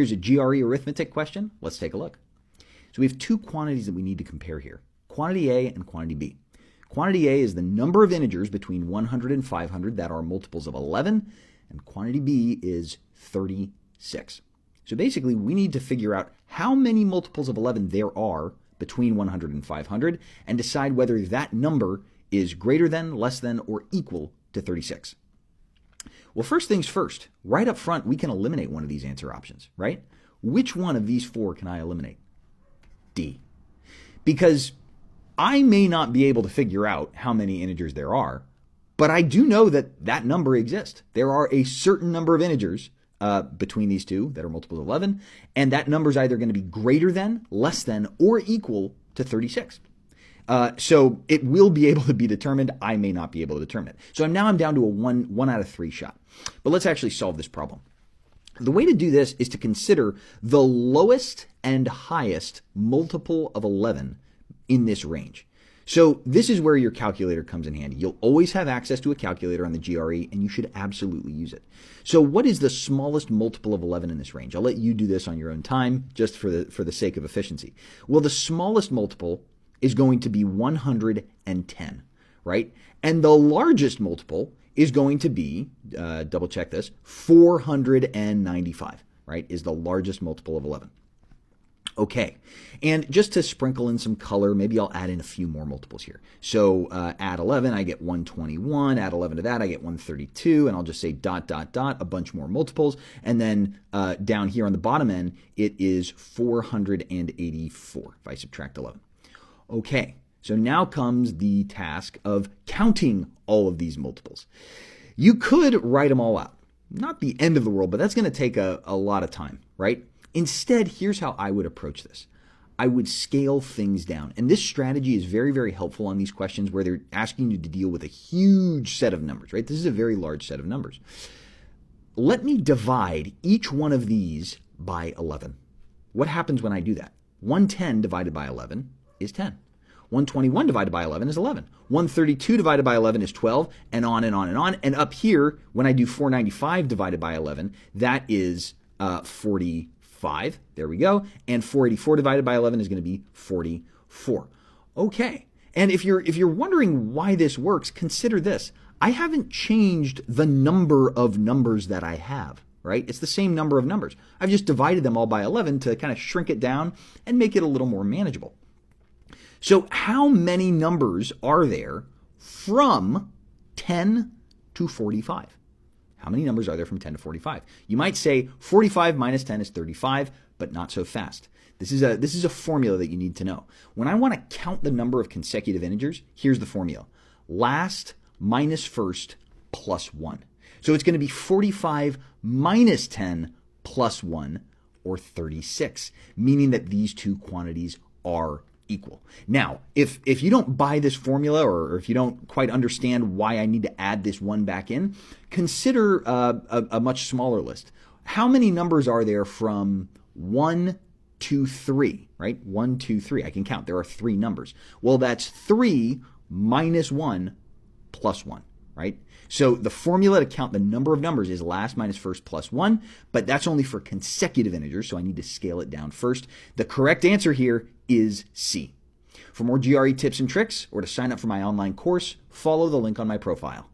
Here's a GRE arithmetic question. Let's take a look. So we have two quantities that we need to compare here, quantity A and quantity B. Quantity A is the number of integers between 100 and 500 that are multiples of 11, and quantity B is 36. So basically, we need to figure out how many multiples of 11 there are between 100 and 500 and decide whether that number is greater than, less than, or equal to 36. Well, first things first, right up front, we can eliminate one of these answer options, right? Which one of these four can I eliminate? D. Because I may not be able to figure out how many integers there are, but I do know that that number exists. There are a certain number of integers between these two that are multiples of 11, and that number is either going to be greater than, less than, or equal to 36. So it will be able to be determined. I may not be able to determine it. So now I'm down to a one out of 3 shot. But let's actually solve this problem. The way to do this is to consider the lowest and highest multiple of 11 in this range. So this is where your calculator comes in handy. You'll always have access to a calculator on the GRE, and you should absolutely use it. So what is the smallest multiple of 11 in this range? I'll let you do this on your own time, just for the sake of efficiency. Well, the smallest multiple is going to be 110, right? And the largest multiple is going to be, double check this, 495, right, is the largest multiple of 11. Okay, and just to sprinkle in some color, maybe I'll add in a few more multiples here. So add 11, I get 121. Add 11 to that, I get 132. And I'll just say ... a bunch more multiples. And then down here on the bottom end, it is 484 if I subtract 11. Okay, so now comes the task of counting all of these multiples. You could write them all out. Not the end of the world, but that's going to take a lot of time, right? Instead, here's how I would approach this. I would scale things down. And this strategy is very, very helpful on these questions where they're asking you to deal with a huge set of numbers, right? This is a very large set of numbers. Let me divide each one of these by 11. What happens when I do that? 110 divided by 11 is 10. 121 divided by 11 is 11. 132 divided by 11 is 12, and on and on and on. And up here, when I do 495 divided by 11, that is 45. There we go. And 484 divided by 11 is going to be 44. Okay. And if you're wondering why this works, consider this. I haven't changed the number of numbers that I have, right? It's the same number of numbers. I've just divided them all by 11 to kind of shrink it down and make it a little more manageable. So how many numbers are there from 10 to 45? How many numbers are there from 10 to 45? You might say 45 minus 10 is 35, but not so fast. This is a formula that you need to know. When I want to count the number of consecutive integers, here's the formula. Last minus first plus 1. So it's going to be 45 minus 10 plus 1, or 36, meaning that these two quantities are equal. Now, if you don't buy this formula, or if you don't quite understand why I need to add this one back in, consider a much smaller list. How many numbers are there from 1 to 3, right? 1, 2, 3. I can count. There are 3 numbers. Well, that's 3 minus 1 plus 1, right? So the formula to count the number of numbers is last minus first plus 1, but that's only for consecutive integers, so I need to scale it down first. The correct answer here is C. For more GRE tips and tricks, or to sign up for my online course, follow the link on my profile.